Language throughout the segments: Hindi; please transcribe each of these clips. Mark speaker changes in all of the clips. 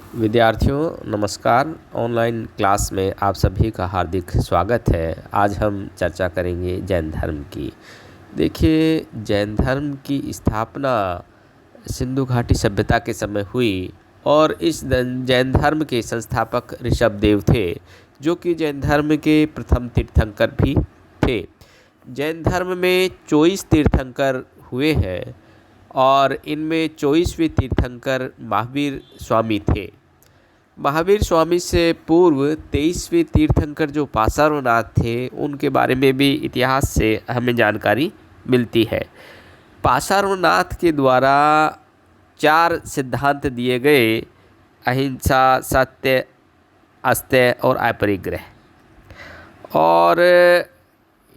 Speaker 1: विद्यार्थियों नमस्कार। ऑनलाइन क्लास में आप सभी का हार्दिक स्वागत है। आज हम चर्चा करेंगे जैन धर्म की। देखिए, जैन धर्म की स्थापना सिंधु घाटी सभ्यता के समय हुई और इस जैन धर्म के संस्थापक ऋषभदेव थे, जो कि जैन धर्म के प्रथम तीर्थंकर भी थे। जैन धर्म में 24 तीर्थंकर हुए हैं और इनमें 24वें तीर्थंकर महावीर स्वामी थे। महावीर स्वामी से पूर्व 23वें तीर्थंकर जो पासारोनाथ थे, उनके बारे में भी इतिहास से हमें जानकारी मिलती है। पासारोनाथ के द्वारा 4 सिद्धांत दिए गए: अहिंसा, सत्य, अस्तेय और अपरिग्रह। और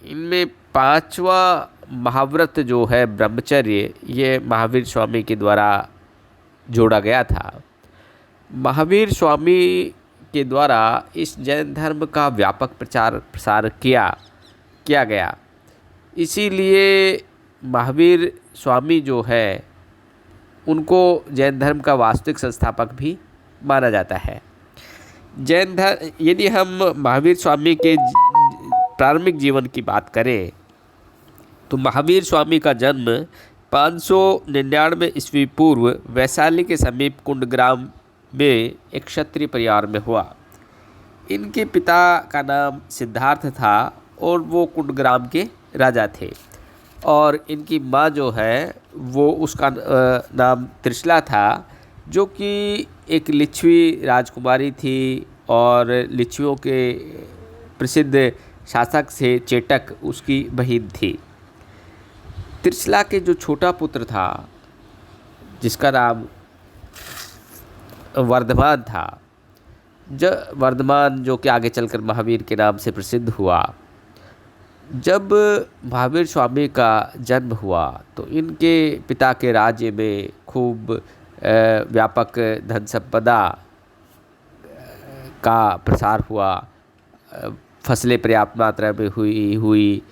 Speaker 1: इनमें 5वां महाव्रत जो है ब्रह्मचर्य, ये महावीर स्वामी के द्वारा जोड़ा गया था। महावीर स्वामी के द्वारा इस जैन धर्म का व्यापक प्रचार प्रसार किया गया। इसीलिए महावीर स्वामी जो है, उनको जैन धर्म का वास्तविक संस्थापक भी माना जाता है। जैन धर्म, यदि हम महावीर स्वामी के प्रारंभिक जीवन की बात करें तो महावीर स्वामी का जन्म 599 ईस्वी पूर्व वैशाली के समीप कुंडग्राम में एक क्षत्रिय परिवार में हुआ। इनके पिता का नाम सिद्धार्थ था और वो कुंडग्राम के राजा थे। और इनकी माँ जो है वो उसका नाम त्रिशला था, जो कि एक लिच्छवी राजकुमारी थी और लिच्छवियों के प्रसिद्ध शासक से चेटक उसकी बहन थी। त्रिशला के जो छोटा पुत्र था, जिसका नाम वर्धमान था, वर्धमान जो कि आगे चलकर महावीर के नाम से प्रसिद्ध हुआ। जब महावीर स्वामी का जन्म हुआ तो इनके पिता के राज्य में खूब व्यापक धन संपदा का प्रसार हुआ। फसलें पर्याप्त मात्रा में हुई,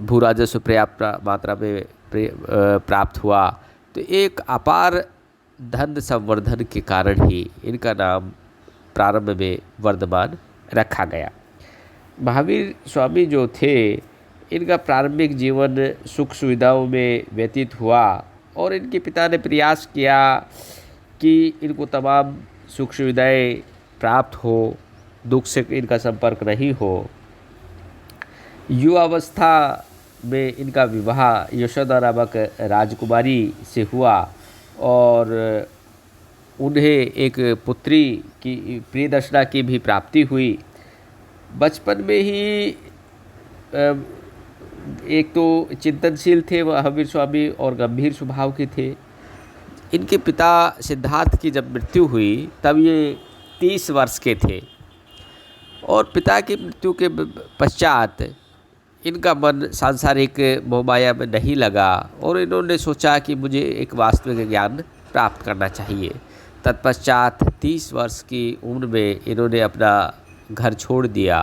Speaker 1: भू राजस्व पर्याप्त मात्रा में प्राप्त हुआ। तो एक अपार धन संवर्धन के कारण ही इनका नाम प्रारंभ में वर्धमान रखा गया। महावीर स्वामी जो थे, इनका प्रारंभिक जीवन सुख सुविधाओं में व्यतीत हुआ और इनके पिता ने प्रयास किया कि इनको तमाम सुख सुविधाएं प्राप्त हो, दुख से इनका संपर्क नहीं हो। युवावस्था में इनका विवाह यशोदा नामक राजकुमारी से हुआ और उन्हें एक पुत्री की प्रियदर्शना की भी प्राप्ति हुई। बचपन में ही एक तो चिंतनशील थे महावीर स्वामी और गंभीर स्वभाव के थे। इनके पिता सिद्धार्थ की जब मृत्यु हुई तब ये 30 वर्ष के थे और पिता की मृत्यु के पश्चात इनका मन सांसारिक मोहमाया में नहीं लगा और इन्होंने सोचा कि मुझे एक वास्तविक ज्ञान प्राप्त करना चाहिए। तत्पश्चात 30 वर्ष की उम्र में इन्होंने अपना घर छोड़ दिया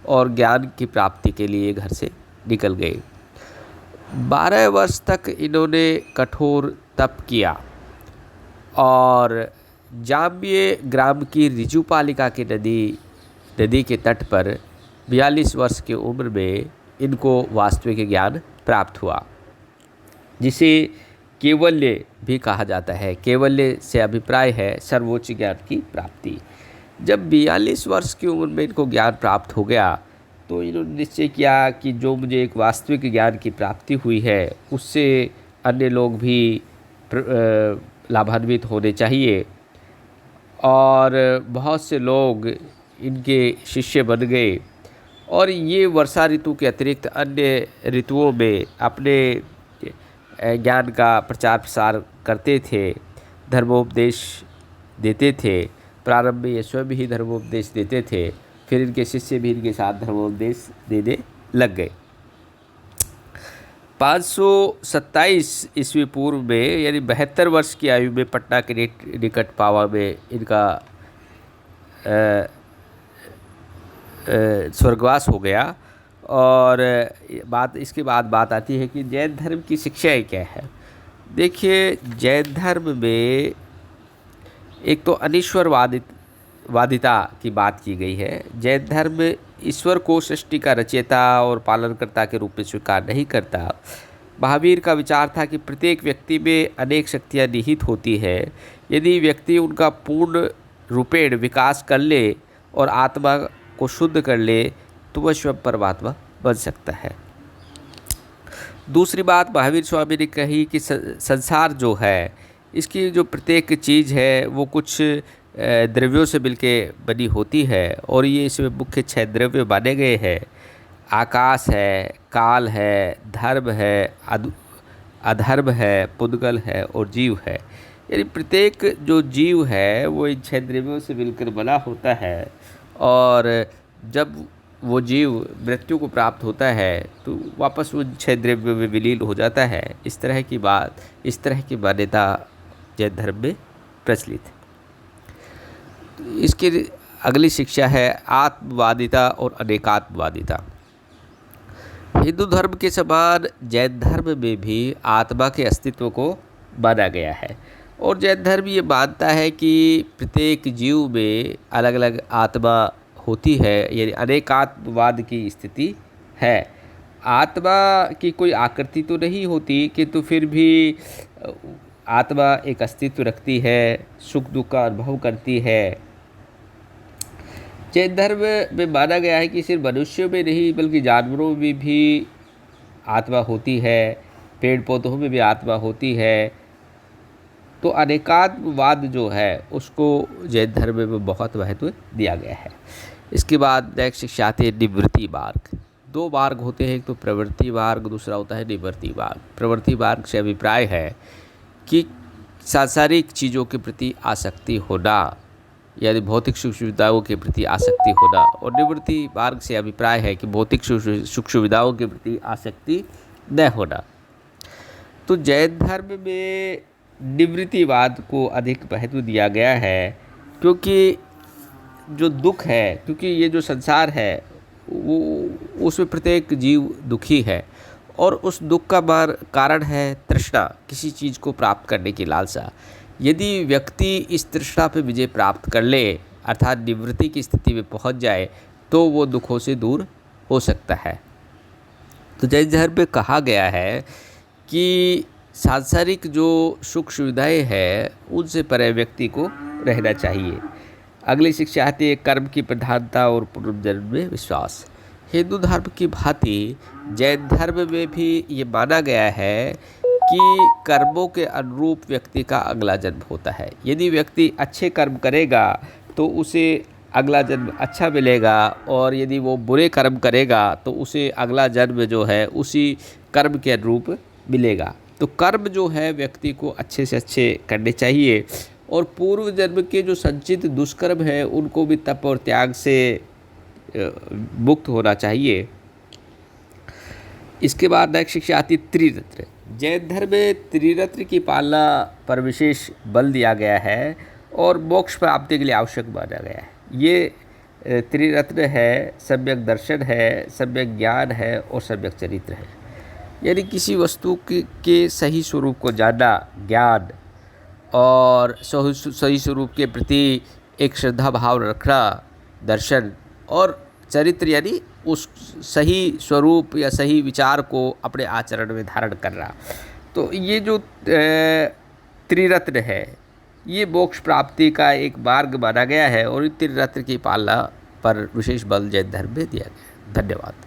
Speaker 1: और ज्ञान की प्राप्ति के लिए घर से निकल गए। 12 वर्ष तक इन्होंने कठोर तप किया और जाम्बे ग्राम की ऋजुपालिका की नदी के तट पर 42 वर्ष की उम्र में इनको वास्तविक ज्ञान प्राप्त हुआ, जिसे कैवल्य भी कहा जाता है। कैवल्य से अभिप्राय है सर्वोच्च ज्ञान की प्राप्ति। जब 42 वर्ष की उम्र में इनको ज्ञान प्राप्त हो गया तो इन्होंने निश्चय किया कि जो मुझे एक वास्तविक ज्ञान की प्राप्ति हुई है, उससे अन्य लोग भी लाभान्वित होने चाहिए। और बहुत से लोग इनके शिष्य बन गए और ये वर्षा ऋतु के अतिरिक्त अन्य ऋतुओं में अपने ज्ञान का प्रचार प्रसार करते थे, धर्मोपदेश देते थे। प्रारंभ में ये स्वयं ही धर्मोपदेश देते थे, फिर इनके शिष्य भी इनके साथ धर्मोपदेश देने लग गए। 527 ईस्वी पूर्व में, यानी 72 वर्ष की आयु में, पटना के निकट पावा में इनका स्वर्गवास हो गया। और इसके बाद बात आती है कि जैन धर्म की शिक्षाएं क्या है। देखिए, जैन धर्म में एक तो वादिता की बात की गई है। जैन धर्म ईश्वर को सृष्टि का रचयिता और पालनकर्ता के रूप में स्वीकार नहीं करता। महावीर का विचार था कि प्रत्येक व्यक्ति में अनेक शक्तियाँ निहित होती हैं। यदि व्यक्ति उनका पूर्ण रूपेण विकास कर ले और आत्मा को शुद्ध कर ले तो वह स्वयं परमात्मा बन सकता है। दूसरी बात महावीर स्वामी ने कही कि संसार जो है, इसकी जो प्रत्येक चीज़ है वो कुछ द्रव्यों से मिलके बनी होती है और ये इसमें मुख्य 6 द्रव्य माने गए हैं। आकाश है, काल है, धर्म है, अधर्म है, पुद्गल है और जीव है। यानी प्रत्येक जो जीव है वो इन 6 द्रव्यों से मिलकर बना होता है और जब वो जीव मृत्यु को प्राप्त होता है तो वापस उन 6 द्रव्यों में विलीन हो जाता है। इस तरह की मान्यता जैन धर्म में प्रचलित है। तो इसकी अगली शिक्षा है आत्मवादिता और अनेकात्मवादिता। हिंदू धर्म के समान जैन धर्म में भी आत्मा के अस्तित्व को माना गया है और जैन धर्म ये मानता है कि प्रत्येक जीव में अलग अलग आत्मा होती है, यानी अनेकात्मवाद की स्थिति है। आत्मा की कोई आकृति तो नहीं होती किंतु फिर भी आत्मा एक अस्तित्व रखती है, सुख दुख का अनुभव करती है। जैन धर्म में माना गया है कि सिर्फ मनुष्यों में नहीं बल्कि जानवरों में भी आत्मा होती है, पेड़ पौधों में भी आत्मा होती है। तो अनेकात्मवाद जो है उसको जैन धर्म में बहुत महत्व दिया गया है। इसके बाद नेक्स्ट शिक्षा आती है निवृत्ति मार्ग। 2 मार्ग होते हैं, एक तो प्रवृत्ति मार्ग, दूसरा होता है निवृत्ति मार्ग। प्रवृत्ति मार्ग से अभिप्राय है कि सांसारिक चीज़ों के प्रति आसक्ति होना, यानी भौतिक सुख सुविधाओं के प्रति आसक्ति होना, और निवृत्ति मार्ग से अभिप्राय है कि भौतिक सुख सुविधाओं के प्रति आसक्ति न होना। तो जैन धर्म में निवृत्तिवाद को अधिक महत्व दिया गया है क्योंकि जो दुख है, क्योंकि ये जो संसार है वो उसमें प्रत्येक जीव दुखी है और उस दुख का कारण है तृष्णा, किसी चीज़ को प्राप्त करने की लालसा। यदि व्यक्ति इस तृष्णा पर विजय प्राप्त कर ले अर्थात निवृत्ति की स्थिति में पहुंच जाए तो वो दुखों से दूर हो सकता है। तो जैन धर्म में कहा गया है कि सांसारिक जो सुख सुविधाएं हैं उनसे परे व्यक्ति को रहना चाहिए। अगली शिक्षा आती है कर्म की प्रधानता और पुनर्जन्म में विश्वास। हिंदू धर्म की भांति जैन धर्म में भी ये माना गया है कि कर्मों के अनुरूप व्यक्ति का अगला जन्म होता है। यदि व्यक्ति अच्छे कर्म करेगा तो उसे अगला जन्म अच्छा मिलेगा और यदि वो बुरे कर्म करेगा तो उसे अगला जन्म जो है उसी कर्म के अनुरूप मिलेगा। तो कर्म जो है व्यक्ति को अच्छे से अच्छे करने चाहिए और पूर्व जन्म के जो संचित दुष्कर्म है उनको भी तप और त्याग से मुक्त होना चाहिए। इसके बाद नेक्स्ट शिक्षा आती है त्रिरत्न। जैन धर्म में त्रिरत्न की पालना पर विशेष बल दिया गया है और मोक्ष प्राप्ति के लिए आवश्यक माना गया है। ये त्रिरत्न है, सम्यक दर्शन है, सम्यक ज्ञान है और सम्यक चरित्र है। यानी किसी वस्तु के सही स्वरूप को जानना, ज्ञान, और सही स्वरूप के प्रति एक श्रद्धा भाव रखना, दर्शन, और चरित्र यानी उस सही स्वरूप या सही विचार को अपने आचरण में धारण करना। तो ये जो त्रिरत्न है ये मोक्ष प्राप्ति का एक मार्ग माना गया है और त्रिरत्न की पालना पर विशेष बल जैन धर्म में दिया गया है। धन्यवाद।